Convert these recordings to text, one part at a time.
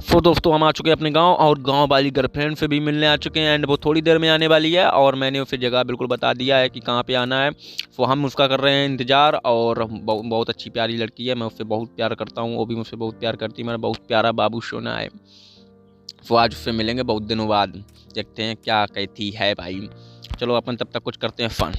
तो दोस्तों हम आ चुके हैं अपने गांव और गांव वाली गर्लफ्रेंड से भी मिलने आ चुके हैं एंड वो थोड़ी देर में आने वाली है और मैंने उसे जगह बिल्कुल बता दिया है कि कहाँ पे आना है। तो हम उसका कर रहे हैं इंतज़ार और बहुत अच्छी प्यारी लड़की है, मैं उससे बहुत प्यार करता हूँ, वो भी मुझसे बहुत प्यार करती है, मेरा बहुत प्यारा बाबू सोना है। तो आज उससे मिलेंगे बहुत दिनों बाद, देखते हैं क्या कहती है भाई। चलो अपन तब तक कुछ करते हैं फन।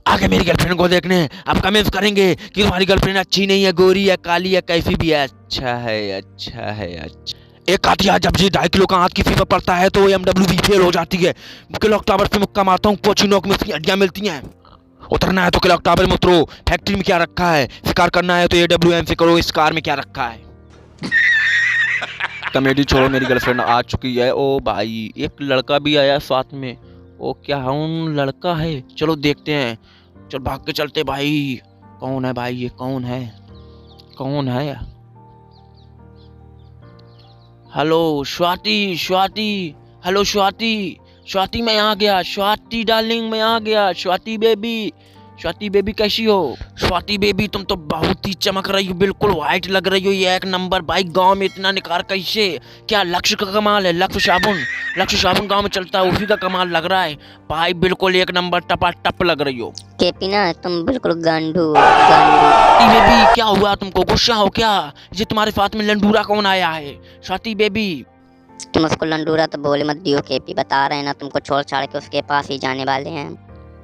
आगे मेरी गर्लफ्रेंड को देखने आप कमेंट्स करेंगे कि तुम्हारी गर्लफ्रेंड अच्छी नहीं है, गोरी है, काली है, कैसी भी है। अच्छा है, अच्छा है, अच्छा। एक आती है जब जी 2.5 किलो का हाथ किसी पर पड़ता है तो MWB फेल हो जाती है। क्लॉक टावर से मुक्का मारता हूँ, पोचिनोक में उसकी हड्डियाँ मिलती हैं। उतरना है तो क्लॉक टावर में उतरो, फैक्ट्री में क्या रखा है, शिकार करना है तो AWM से करो, इस कार में क्या रखा है। कॉमेडी छोड़ो, मेरी गर्लफ्रेंड आ चुकी है। ओ भाई एक लड़का भी आया साथ में। ओ क्या उन लड़का है, चलो देखते हैं, चल भाग के चलते भाई। कौन है भाई ये, कौन है, कौन है। हेलो स्वाति, स्वाति, हेलो स्वाति, स्वाति मैं आ गया, स्वाति डार्लिंग मैं आ गया, स्वाति बेबी, स्वाति बेबी कैसी हो। स्वाति बेबी तुम तो बहुत ही चमक रही हो, बिल्कुल वाइट लग रही हो, ये एक नंबर भाई। गांव में इतना निखार कैसे, क्या लक्ष्य का कमाल है, लक्ष्य साबुन, लक्ष्य साबुन गांव में चलता है, उसी का कमाल लग रहा है भाई, बिल्कुल एक नंबर टपा टप लग रही हो। केपी ना तुम बिल्कुल गांडू गांडू। बेबी क्या हुआ तुमको, गुस्सा हो क्या, ये तुम्हारे साथ में लंडूरा कौन आया है। स्वाति बेबी तुम उसको लंडूरा तो बोले मत दियो केपी, बता रहे हैं ना तुमको छोड़ छाड़ के उसके पास ही जाने वाले हैं।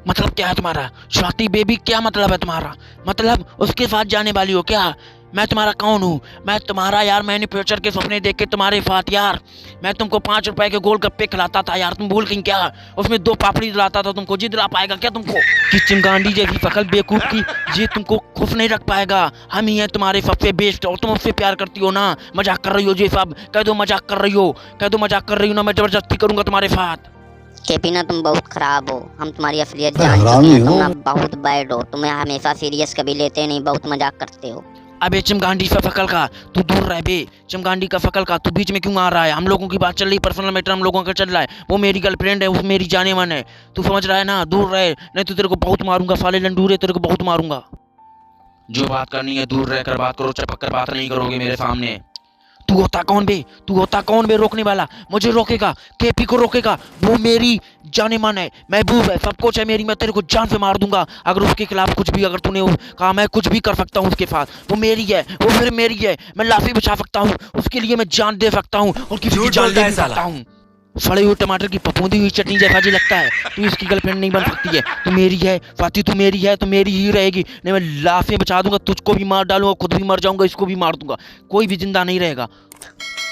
मतलब क्या है तुम्हारा स्वाति बेबी, क्या मतलब है तुम्हारा, मतलब उसके साथ जाने वाली हो क्या। मैं तुम्हारा कौन हूँ, मैं तुम्हारा यार मैन्युफैक्चर के सपने देख के तुम्हारे साथ यार मैं तुमको 5 रुपए के गोलगप्पे खिलाता था यार, तुम भूल गई क्या, उसमें 2 पापड़ी दिलाता था तुमको, जी दिला पाएगा क्या तुमको कि चिमगांडी जैसी शकल बेवकूफ की, ये तुमको खुश नहीं रख पाएगा। हम ही हैं तुम्हारे सबसे बेस्ट और तुम उससे प्यार करती हो ना, मजाक कर रही हो जी साहब, कह दो मजाक कर रही हो, कह दो मजाक कर रही हो ना, मैं जबरदस्ती करूंगा तुम्हारे साथ। केपी ना तुम बहुत खराब हो, हम तुम्हारी असलियत जान चुके हैं, तुम ना बहुत बैड हो, तुम्हें हमेशा सीरियस कभी लेते नहीं, बहुत मजाक करते हो। अबे चमगांडी सा फकल का तू दूर रह बे, चमगांडी का फकल का तू बीच में क्यों आ रहा है, हम लोगों की बात चल रही, पर्सनल मैटर हम लोगों का चल रहा है, वो मेरी गर्लफ्रेंड है, वो मेरी जाने मन है, तू समझ रहा है ना, दूर रहे नहीं तो तेरे को बहुत मारूंगा, साले लंडूरे तेरे को बहुत मारूंगा। जो बात करनी है दूर रहकर बात करो, चपक कर बात नहीं करोगे मेरे सामने। तू होता कौन बे, तू होता कौन बे रोकने वाला, मुझे रोकेगा, केपी को रोकेगा, वो मेरी जाने मन है, महबूब है, सब कुछ है मेरी, मैं तेरे को जान से मार दूंगा अगर उसके खिलाफ कुछ भी, अगर तूने कहा मैं कुछ भी कर सकता हूँ उसके साथ, वो मेरी है, वो फिर मेरी है, मैं लाफी बचा सकता हूँ उसके लिए, मैं जान दे सकता हूँ और किसी की जान ले सकता हूँ। सड़े हुए टमाटर की पपूंदी हुई चटनी जैसा जी लगता है, तू इसकी गर्लफ्रेंड नहीं बन सकती है, तू मेरी है स्वाति, तू मेरी है तो मेरी ही रहेगी, नहीं मैं लाफे बचा दूंगा, तुझको भी मार डालूंगा, खुद भी मर जाऊंगा, इसको भी मार दूंगा, कोई भी जिंदा नहीं रहेगा।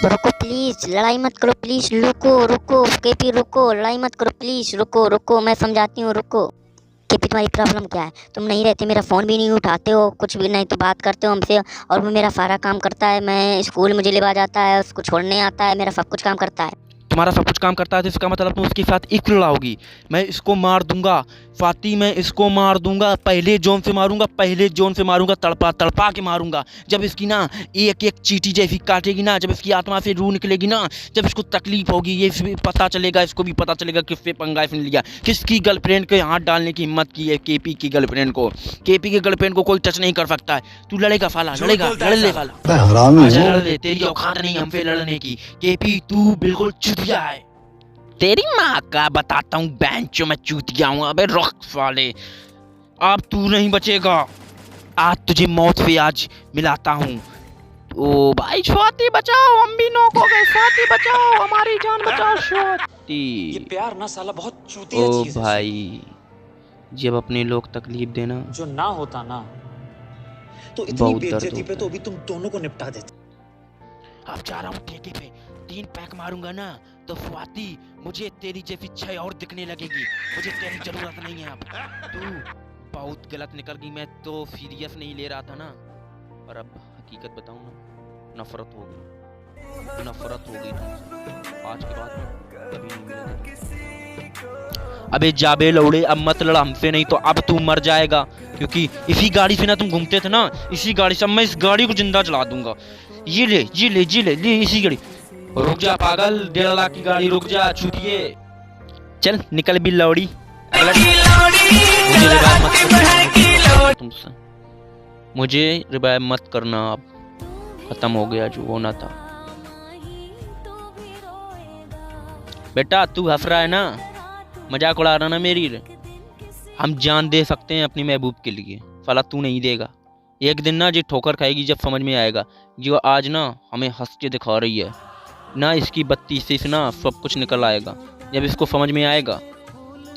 रुको प्लीज, लड़ाई मत करो प्लीज, रुको रुको केपी रुको, लड़ाई मत करो प्लीज, रुको रुको मैं समझाती हूँ, रुको। केपी तुम्हारी प्रॉब्लम क्या है, तुम नहीं रहते, मेरा फ़ोन भी नहीं उठाते हो, कुछ भी नहीं तो बात करते हो हमसे, और वो मेरा सारा काम करता है, मैं स्कूल मुझे लेवा जाता है, उसको छोड़ने आता है, मेरा सब कुछ काम करता है। तुम्हारा सब कुछ काम करता है तो इसका मतलब तुम उसके साथ इक्वल लाओगी। मैं इसको मार दूंगा फाती, मैं इसको मार दूंगा, पहले जोन से मारूंगा, पहले जोन से मारूंगा, तड़पा तड़पा के मारूंगा, जब इसकी ना एक एक चीटी जैसी काटेगी ना, जब इसकी आत्मा से रूह निकलेगी ना, जब इसको तकलीफ होगी, ये पता चलेगा, इसको भी पता चलेगा किससे पंगा इसने लिया, किसकी गर्लफ्रेंड के हाथ डालने की हिम्मत की है केपी की गर्लफ्रेंड को। केपी की गर्लफ्रेंड को कोई टच नहीं कर सकता है। तू लड़ेगा फाला, लड़ेगा, लड़ ले फाला, लड़ ले, तेरी औकात नहीं हमसे लड़ने की केपी, तू बिल्कुल चुतिया है। तेरी माँ का बताता हूँ बेंचो मैं चूतिया हूँ, अबे रुक साले, अब तू नहीं बचेगा, आज तुझे मौत से आज मिलाता हूँ। ओ भाई स्वाति बचाओ, हम भी नौक हो गए, स्वाति बचाओ, हमारी जान बचाओ स्वाति। ये प्यार ना साला बहुत चूतिया चीज है। ओ भाई जब अपने लोग तकलीफ देना जो ना होता ना तो इतनी बेइज्जती पे तो अभी तुम दोनों को निपटा देते। अब जा रहा हूँ ठेके पे, 3 पैक मारूंगा ना तो स्वाति मुझे तेरी जैसी छह और दिखने लगेगी, मुझे तेरी जरूरत नहीं है अब, तू बहुत गलत निकल गई, मैं तो सीरियस नहीं ले रहा था ना, और अब हकीकत बताऊं ना, नफरत हो गई, नफरत हो गई तुमसे, आज के बाद कभी नहीं मिलेगा। अबे जाबे लौड़े अब मत लड़ हमसे, नहीं तो अब तू मर जाएगा, क्योंकि इसी गाड़ी से ना तुम घूमते थे ना, इसी गाड़ी से, मैं इस गाड़ी को जिंदा चला दूंगा, ये ले जी ले जी ले ले इसी गाड़ी। रुक जा पागल, 1.5 लाख की गाड़ी, रुक जा चूतिए, चल निकल भी लौड़ी, मुझे रिवाइव मत करना, अब खत्म हो गया जो होना था। बेटा तू हंस रहा है ना, मजाक उड़ा रहा ना मेरी। हम जान दे सकते हैं अपनी महबूब के लिए, साला तू नहीं देगा। एक दिन ना ये ठोकर खाएगी जब समझ में आएगा। जो आज ना हमें हंस के दिखा रही है ना, इसकी बत्ती से ना सब कुछ निकल आएगा जब इसको समझ में आएगा।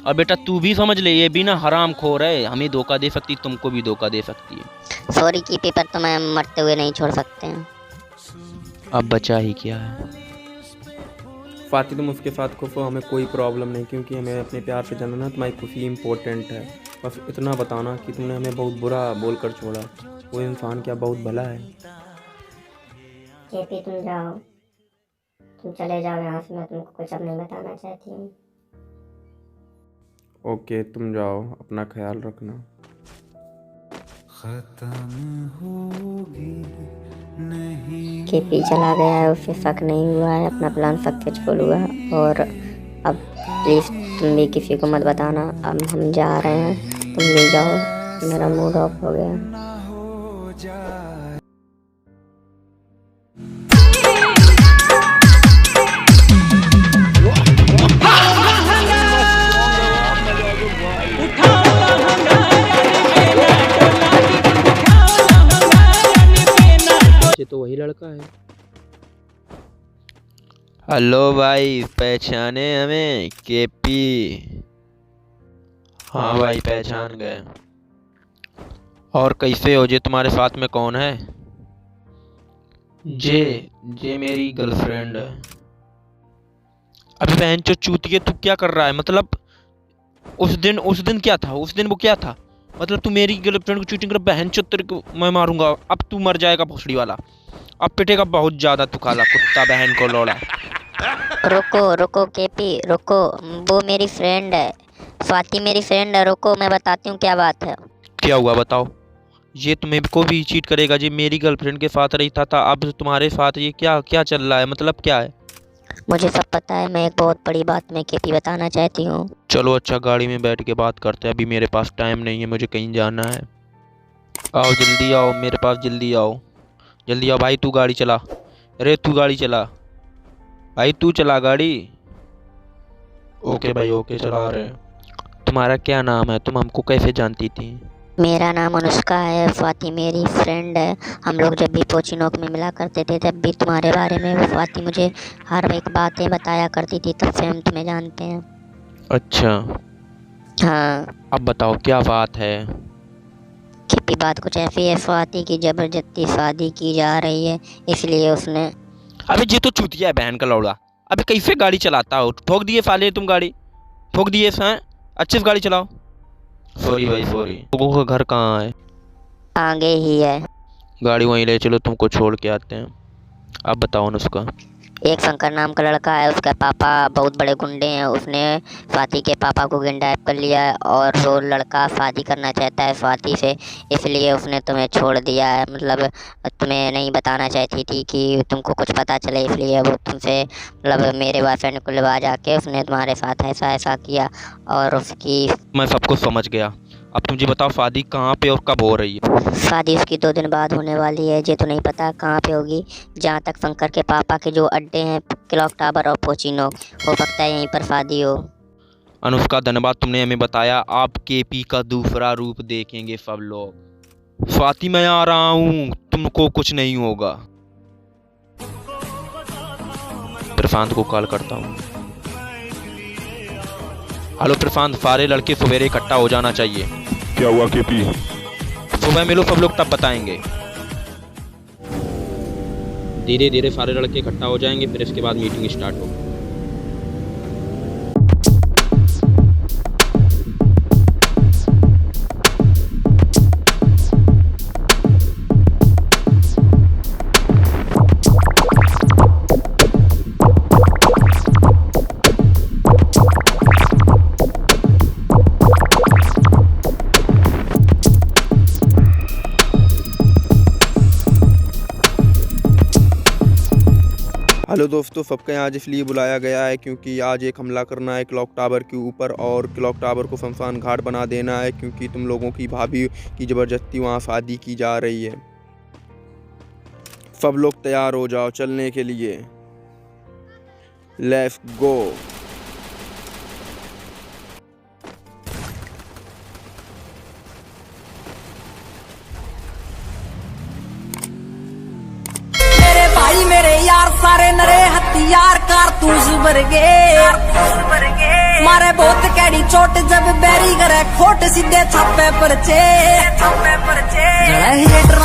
और बेटा तू भी समझ ले, ये भी ना हराम खोर है, हमें धोखा दे सकती, तुमको भी धोखा दे सकती है। सॉरी कीपी, पर तुम्हें मरते हुए नहीं छोड़ सकते हैं। अब बचा ही क्या है। फाती तुम उसके साथ खुश हो, हमें कोई प्रॉब्लम नहीं, क्योंकि हमें अपने प्यार से जानना, तुम्हारी खुशी इम्पोर्टेंट है। बस इतना बताना कि तुमने हमें बहुत बुरा बोलकर छोड़ा, वो इंसान क्या बहुत भला है। केपी तुम जाओ, तुम चले जाओ यहाँ से, मैं तुमको कुछ अब नहीं बताना चाहती हूँ। ओके तुम जाओ, अपना ख्याल रखना। केपी चला गया है, उसे शक नहीं हुआ है, अपना प्लान सक्सेसफुल हुआ। और अब प्लीज़ तुम भी किसी को मत बताना। अब हम जा रहे हैं, तुम भी जाओ, मेरा मूड ऑफ हो गया। ये तो वही लड़का है। हेलो भाई, पहचाने हमें? केपी। हाँ भाई पहचान गए। और कैसे हो? जे तुम्हारे साथ में कौन है? जे मेरी गर्लफ्रेंड है। अभी बहन चो चूतिए, तू क्या कर रहा है? मतलब उस दिन क्या था? उस दिन वो क्या था? मतलब तू मेरी गर्लफ्रेंड को चीटिंग कर, बहन चो तेरे को मैं मारूंगा। अब तू मर जाएगा भोसड़ी वाला, अब पिटेगा बहुत ज्यादा तू, काला कुत्ता बहन को लौड़ा। रुको रुको केपी रुको, वो मेरी फ्रेंड है, स्वाति मेरी फ्रेंड है। रुको मैं बताती हूँ क्या बात है। क्या हुआ बताओ? ये तुम्हें को भी चीट करेगा? ये मेरी गर्लफ्रेंड के साथ रही था, अब तुम्हारे साथ ये क्या क्या चल रहा है? मतलब क्या है? मुझे सब पता है, मैं एक बहुत बड़ी बात में केपी बताना चाहती हूँ। चलो अच्छा, गाड़ी में बैठ के बात करते हैं, अभी मेरे पास टाइम नहीं है, मुझे कहीं जाना है। आओ जल्दी आओ मेरे पास, जल्दी आओ, जल्दी आओ भाई। तू गाड़ी चला, अरे तू गाड़ी चला भाई, तू चला गाड़ी। ओके भाई ओके, चला रहे हैं। तुम्हारा क्या नाम है? तुम हमको कैसे जानती थी? मेरा नाम अनुष्का है, स्वाति मेरी फ्रेंड है। हम लोग जब भी पोचिनोक में मिला करते थे तब भी तुम्हारे बारे में वो स्वाति मुझे हर एक बातें बताया करती थी, तब से हम तुम्हें जानते हैं। अच्छा हाँ अब बताओ क्या बात है? केपी, बात कुछ ऐसी है, स्वाति की जबरदस्ती शादी की जा रही है, इसलिए उसने। अबे ये तो चूतिया है बहन का लौड़ा। अबे कैसे गाड़ी चलाता हो? ठोक दिए साले, तुम गाड़ी ठोक दिए। अच्छे से गाड़ी चलाओ। सॉरी भाई सॉरी। लोगों का घर कहाँ है? आगे ही है। गाड़ी वहीं ले चलो, तुमको छोड़ के आते हैं। अब बताओ ना उसका। एक शंकर नाम का लड़का है, उसका पापा बहुत बड़े गुंडे हैं, उसने स्वाति के पापा को किडनैप कर लिया है और वो लड़का शादी करना चाहता है स्वाति से, इसलिए उसने तुम्हें छोड़ दिया है। मतलब तुम्हें नहीं बताना चाहती थी कि तुमको कुछ पता चले, इसलिए वो तुमसे मतलब मेरे बॉयफ्रेंड को लगा जाके उसने तुम्हारे साथ ऐसा ऐसा किया। और उसकी मैं सबको समझ गया। अब तुम ये बताओ शादी कहाँ पे और कब हो रही है? शादी उसकी 2 दिन बाद होने वाली है, ये तो नहीं पता कहाँ पे होगी। जहाँ तक शंकर के पापा के जो अड्डे हैं, क्लॉक टावर और पोचिनो, हो सकता है यहीं पर शादी हो। अनुष्का धन्यवाद, तुमने हमें बताया। आप केपी का दूसरा रूप देखेंगे सब लोग। स्वाति मैं आ रहा हूँ, तुमको कुछ नहीं होगा। प्रशांत को कॉल करता हूँ। हेलो प्रशांत, सारे लड़के सवेरे इकट्ठा हो जाना चाहिए। क्या हुआ केपी? सुबह मिलो सब लोग, तब बताएंगे। धीरे धीरे सारे लड़के इकट्ठा हो जाएंगे, फिर इसके बाद मीटिंग स्टार्ट होगी। हेलो दोस्तों, सबका यहाँ आज इसलिए बुलाया गया है क्योंकि आज एक हमला करना है क्लॉक टावर के ऊपर, और क्लॉक टावर को शमशान घाट बना देना है, क्योंकि तुम लोगों की भाभी की ज़बरदस्ती वहाँ शादी की जा रही है। सब लोग तैयार हो जाओ चलने के लिए। Let's go. कारतूस भर मारे बहुत कैडी चोट जब बैरी करे खोट सीधे छापे परचे हेटर